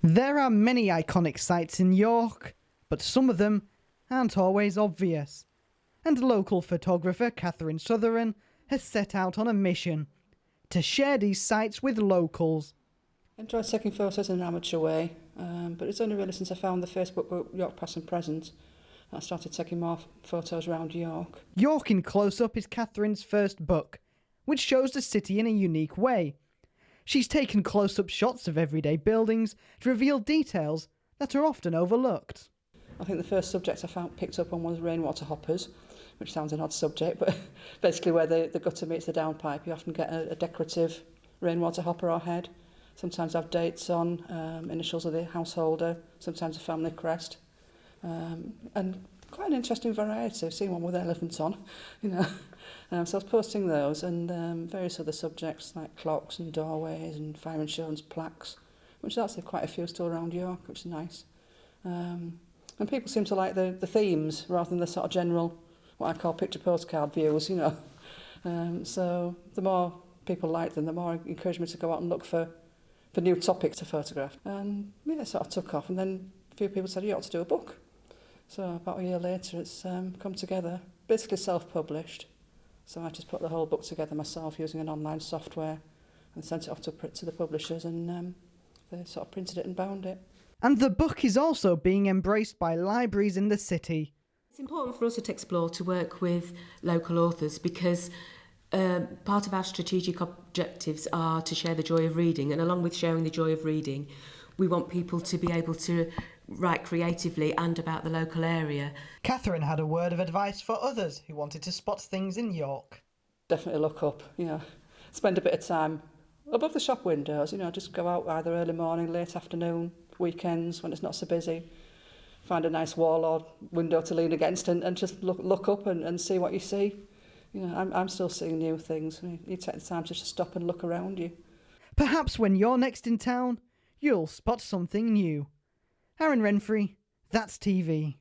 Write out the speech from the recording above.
There are many iconic sites in York, but some of them aren't always obvious. And local photographer Catherine Southern has set out on a mission to share these sites with locals. I enjoy taking photos in an amateur way, but it's only really since I found the Facebook group York Past and Present that I started taking more photos around York. York in Close-Up is Catherine's first book, which shows the city in a unique way. She's taken close-up shots of everyday buildings to reveal details that are often overlooked. I think the first subject I picked up on was rainwater hoppers, which sounds an odd subject, but basically where the gutter meets the downpipe, you often get a decorative rainwater hopper or head. Sometimes have dates on, initials of the householder, sometimes a family crest. And quite an interesting variety. I've seen one with elephants on, you know. So I was posting those and various other subjects like clocks and doorways and fire insurance plaques, which there's actually quite a few still around York, which is nice. And people seem to like the themes rather than the sort of general, what I call picture postcard views, you know. So the more people like them, the more it encouraged me to go out and look for new topics to photograph. And yeah, it sort of took off. And then a few people said, you ought to do a book. So about a year later, it's come together, basically self-published. So I just put the whole book together myself using an online software and sent it off to the publishers, and they sort of printed it and bound it. And the book is also being embraced by libraries in the city. It's important for us at Explore to work with local authors because part of our strategic objectives are to share the joy of reading, and along with sharing the joy of reading, we want people to be able to write creatively and about the local area. Catherine had a word of advice for others who wanted to spot things in York. Definitely look up, you know, spend a bit of time above the shop windows, you know, just go out either early morning, late afternoon, weekends when it's not so busy. Find a nice wall or window to lean against and just look up and see what you see. You know, I'm still seeing new things. You take the time to just stop and look around you. Perhaps when you're next in town, you'll spot something new. Aaron Renfrey, That's TV.